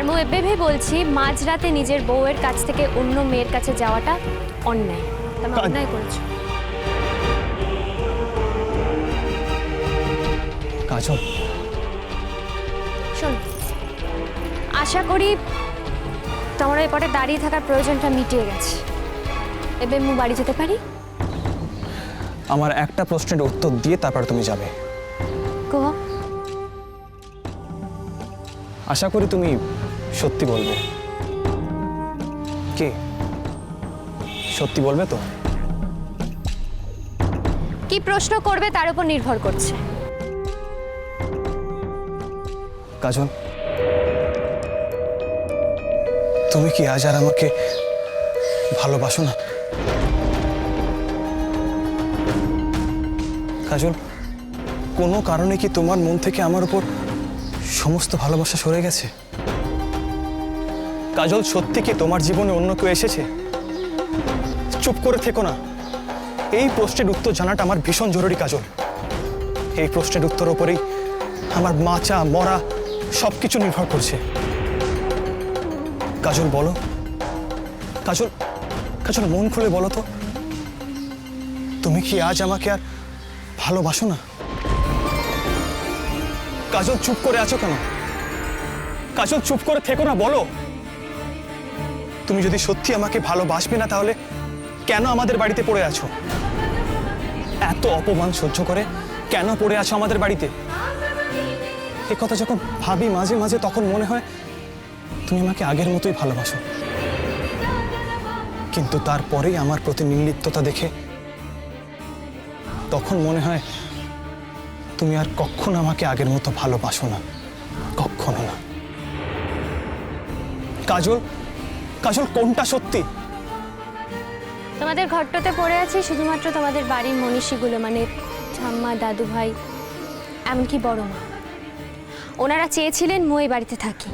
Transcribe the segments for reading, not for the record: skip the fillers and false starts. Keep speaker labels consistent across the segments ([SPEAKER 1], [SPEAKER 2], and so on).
[SPEAKER 1] আর মু এভাবে বলছি, মাঝরাতে নিজের বউয়ের কাছ থেকে অন্য মেয়ের কাছে যাওয়াটা অন্যায়। তুমি অন্যায় করেছো
[SPEAKER 2] কাজল।
[SPEAKER 1] শোন, আশা করি তোমার এই পটে দাঁড়িয়ে থাকার প্রয়োজনটা মিটিয়ে গেছে। এবার মু বাড়ি যেতে পারি?
[SPEAKER 2] আমার একটা প্রশ্নের উত্তর দিয়ে তারপর তুমি যাবে।
[SPEAKER 1] কো,
[SPEAKER 2] আশা করি তুমি সত্যি বলবে। কে সত্যি বলবে তো?
[SPEAKER 1] কি প্রশ্ন করবে তার উপর নির্ভর করছে।
[SPEAKER 2] কাজল, তুমি কি আজ আর আমাকে ভালোবাসো না? কাজল, কোনো কারণে কি তোমার মন থেকে আমার উপর সমস্ত ভালোবাসা সরে গেছে? কাজল, সত্যি কি তোমার জীবনে অন্য কেউ এসেছে? চুপ করে থেকো না। এই প্রশ্নের উত্তর জানাটা আমার ভীষণ জরুরি কাজল। এই প্রশ্নের উত্তর উপরেই আমার বাঁচা মরা সবকিছু নির্ভর করছে। কাজল বলো, কাজল, কাজল মন খুলে বলো তো, তুমি কি আজ আমাকে আর ভালোবাসো না? কাজল, চুপ করে আছো কেন? কাজল, চুপ করে থেকো না, বলো। তুমি যদি সত্যি আমাকে ভালোবাসবে না, তাহলে কেন আমাদের বাড়িতে পড়ে আছো? এত অপমান সহ্য করে কেন পড়ে আছো আমাদের বাড়িতে? এ কথা যখন ভাবি মাঝে মাঝে, তখন মনে হয় তুমি আমাকে আগের মতোই ভালোবাসো। কিন্তু তারপরেই আমার প্রতি নির্লিপ্ততা দেখে তখন মনে হয় তুমি আর কখনো আমাকে আগের মতো ভালোবাসো না, কখনো না। কাজল, কাজল, কোনটা সত্যি?
[SPEAKER 1] তোমাদের ঘরটাতে পড়ে আছি শুধুমাত্র তোমাদের বাড়ির মনীষীগুলো, মানে ঠাম্মা, দাদু ভাই, এমনকি বড় মা। ওনারা চেয়েছিলেন মু এই বাড়িতে থাকি।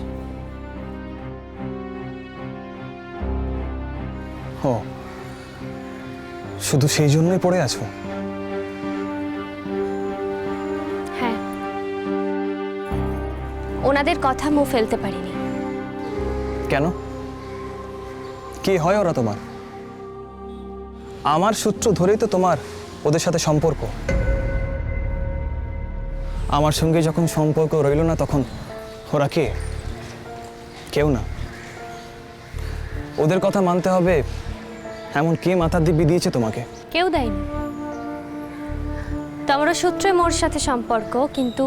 [SPEAKER 2] ও, শুধু সেই জন্যই পড়ে আছো?
[SPEAKER 1] হ্যাঁ, ওনাদের কথা মু ফেলতে পারিনি।
[SPEAKER 2] কেন? কি হয় ওরা তোমার? আমার সূত্র ধরেই তো তোমার ওদের সাথে সম্পর্ক। আমার সঙ্গে যখন সম্পর্ক রইল না, তখন ওরা কে? কেউ না। ওদের কথা মানতে হবে এমন কে মাথার দিব্যি দিয়েছে তোমাকে?
[SPEAKER 1] কেউ দেয়নি। তোমারও সূত্রে মোর সাথে সম্পর্ক, কিন্তু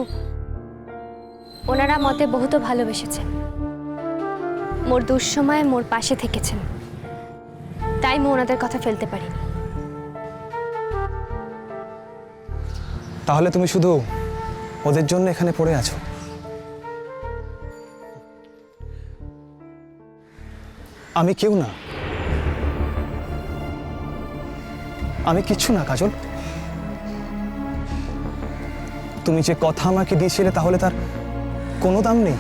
[SPEAKER 1] ওনারা মতে বহুত ভালোবেসেছেন, মোর দুঃসময়ে মোর পাশে থেকেছেন, তাই মু ওনাদের কথা ফেলতে পারিনি।
[SPEAKER 2] তাহলে তুমি শুধু ওদের জন্য এখানে পড়ে আছো? আমি কেউ না, আমি কিচ্ছু না কাজল। তুমি যে কথা আমাকে দিয়েছিলে, তাহলে তার কোনো দাম নেই?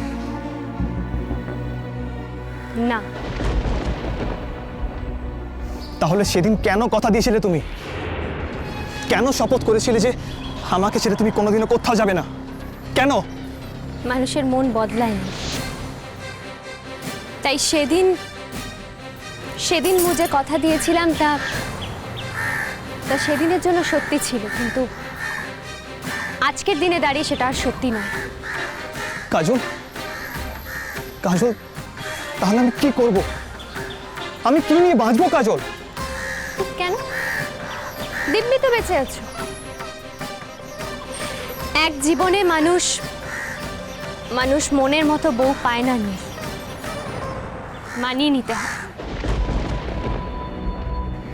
[SPEAKER 1] না।
[SPEAKER 2] তাহলে সেদিন কেন কথা দিয়েছিলে তুমি? কেন শপথ করেছিলে যে আমাকে ছেড়ে তুমি কোনোদিনও কোথাও যাবে না? কেন?
[SPEAKER 1] মানুষের মন বদলায় না, তাই সেদিন মু যে কথা দিয়েছিলাম তা সেদিনের জন্য সত্যি ছিল, কিন্তু আজকের দিনে দাঁড়িয়ে সেটা আর সত্যি নয়।
[SPEAKER 2] কাজল, কাজল, তাহলে আমি কি করব? আমি কি নিয়ে বাঁচবো কাজল?
[SPEAKER 1] কেন? দিব্যি তো বেঁচে আছো। এক জীবনে মানুষ মনের মতো বউ পায় না, নীল। মানিয়ে নিতে হয়,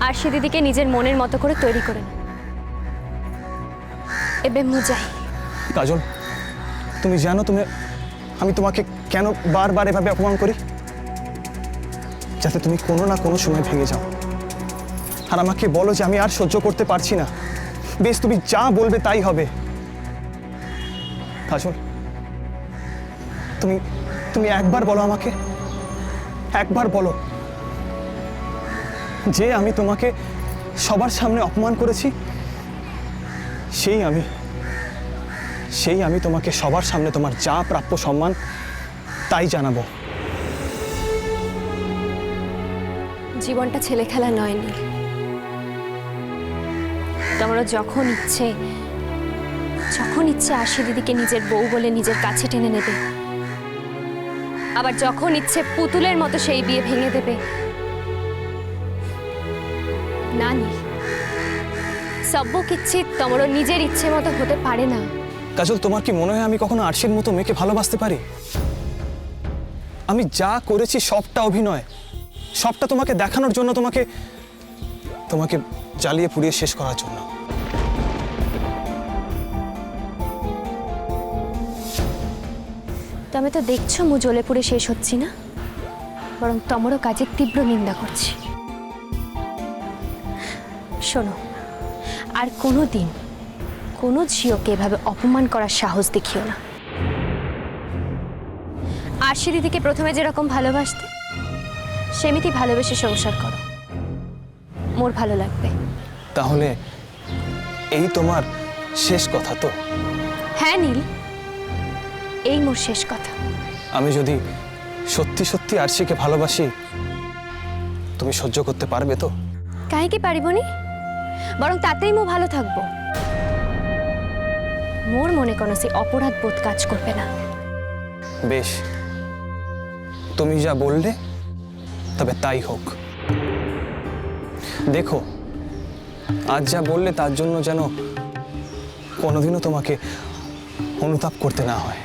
[SPEAKER 1] আর সে দিদিকে নিজের মনের মতো করে তৈরি করে না। এবে মু যাই।
[SPEAKER 2] কাজল, তুমি জানো আমি তোমাকে কেন বারবার এভাবে অপমান করি? যাতে তুমি কোনো না কোনো সময় ভেঙে যাও আর আমাকে বলো যে আমি আর সহ্য করতে পারছি না। বেশ, তুমি যা বলবে তাই হবে। কাজল, তুমি একবার বলো আমাকে, একবার বলো যে আমি তোমাকে সবার সামনে অপমান করেছি। সেই আমি তোমাকে সবার সামনে তোমার যা প্রাপ্য সম্মান তাই জানাবো।
[SPEAKER 1] জীবনটা ছেলে খেলা নয় নীল। তোমরা যখন ইচ্ছে আশি দিদিকে নিজের বউ বলে নিজের কাছে টেনে নেবে, আবার যখন ইচ্ছে পুতুলের মতো সেই বিয়ে ভেঙে দেবে। না নীল, সব্য কিচ্ছিত তোমরা নিজের ইচ্ছে মতো হতে পারে না।
[SPEAKER 2] কাজল, তোমার কি মনে হয় আমি কখনো আরশির মতো মেয়েকে ভালোবাসতে পারি? আমি যা করেছি সবটা অভিনয়, সবটা তোমাকে দেখানোর জন্য, তোমাকে জ্বালিয়ে পুড়িয়ে শেষ করার জন্য।
[SPEAKER 1] তুমি তো দেখছো মু জ্বলে পুড়ে শেষ হচ্ছি না, বরং তোমারও কাজের তীব্র নিন্দা করছি। শোনো, আর কোনো দিন কোনো ঝিওকে এভাবে অপমান করার সাহস দেখিও না। আরশি দিদিকে প্রথমে যেরকম ভালোবাসতে সেমিতি ভালোবেসে সংসার করো, মোর ভালো লাগবে।
[SPEAKER 2] তাহলে এই তোমার শেষ কথা তো?
[SPEAKER 1] হ্যাঁ নীল, এই মোর শেষ কথা।
[SPEAKER 2] আমি যদি সত্যি সত্যি আরশিকে ভালোবাসি, তুমি সহ্য করতে পারবে তো?
[SPEAKER 1] কাহে কি পারিবনি, বরং তাতেই মো ভালো থাকবো। মোর মনে কোনো সে অপরাধ বোধ কাজ করবে না।
[SPEAKER 2] বেশ, তুমি যা বললে তবে তাই হোক। দেখো, আজ যা বললে তার জন্য যেন কোনোদিনও তোমাকে অনুতাপ করতে না হয়।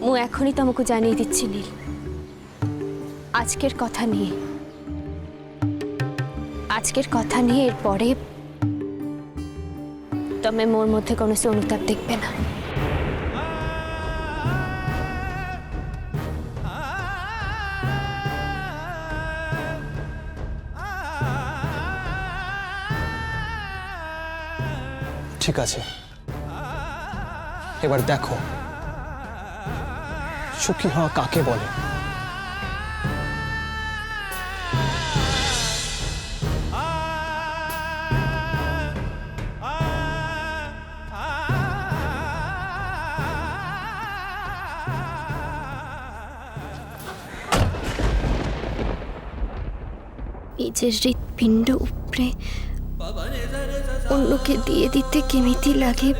[SPEAKER 1] মু এখনই তোমাকে জানিয়ে দিচ্ছি নীল, আজকের কথা নিয়ে এরপরে তুমি মোর মধ্যে কোনো সে অনুতাপ দেখবে না।
[SPEAKER 2] ঠিক আছে, এবার দেখো সুখী হওয়া কাকে বলে।
[SPEAKER 1] নিজের হৃৎপিণ্ড উপরে অন্যকে দিয়ে দিতে কেমিতি লাগে,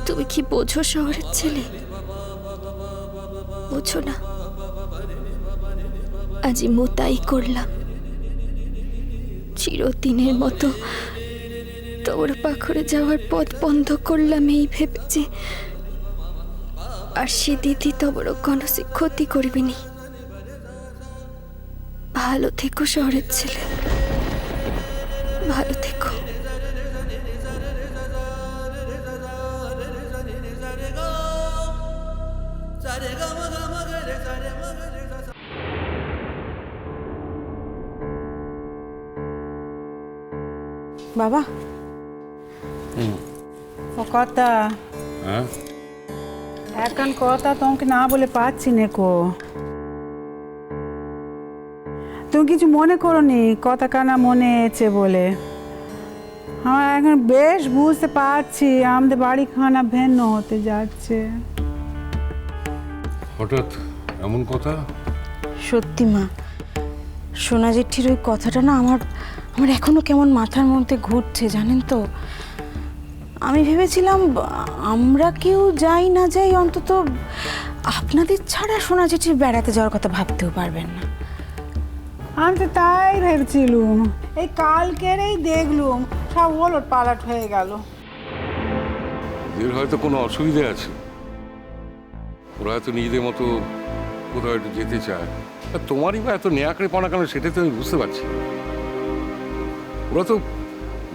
[SPEAKER 1] তুমি কি বোঝো শহরের ছেলে? বোঝো না? আজি মো তাই করলাম। চিরদিনের মতো তোর পাখরে যাওয়ার পথ বন্ধ করলাম এই ভেবে যে আর সে দিদি তোর কোনো ক্ষতি করবিনি। ভালো থেকো শহরের ছেলে, ভালো থেকো।
[SPEAKER 3] বাবা, ও কথা এখন কথা তোমাকে না বলে পাচ্ছি না কো। তুমি কিছু মনে করো নি কথা কানা মনে এসেছে বলে। আমার এখন বেশ বুঝতে পারছি আমাদের বাড়ি খানা ভিন্ন হতে যাচ্ছে।
[SPEAKER 4] হঠাৎ এমন কথা?
[SPEAKER 5] সত্যি মা, সোনা জেঠির ওই কথাটা না আমার এখনো কেমন মাথার মধ্যে ঘুরছে জানেন তো। আমি ভেবেছিলাম আমরা কেউ যাই না যাই অন্তত আপনাদের ছাড়া সোনা জেঠির বেড়াতে যাওয়ার কথা ভাবতেও পারবেন না।
[SPEAKER 3] আমি তো তাই ভেবেছিলুম, এই কালকেরই দেখলুম সব ওলট পালট হয়ে গেল।
[SPEAKER 4] এর হয়তো কোনো অসুবিধা আছে, ওরা হয়তো নিজেদের মতো কোথাও একটু যেতে চায়। আর তোমারই বা এত নেয়াকড়ে পানা কেন সেটা তো আমি বুঝতে পারছি। ওরা তো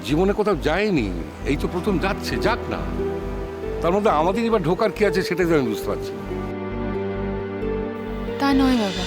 [SPEAKER 4] জীবনে কোথাও যায়নি, এই তো প্রথম যাচ্ছে, যাক না। তার মধ্যে আমাদের এবার ঢোকার কি আছে সেটাই তো আমি বুঝতে পারছি।
[SPEAKER 5] তা নয় বাবা।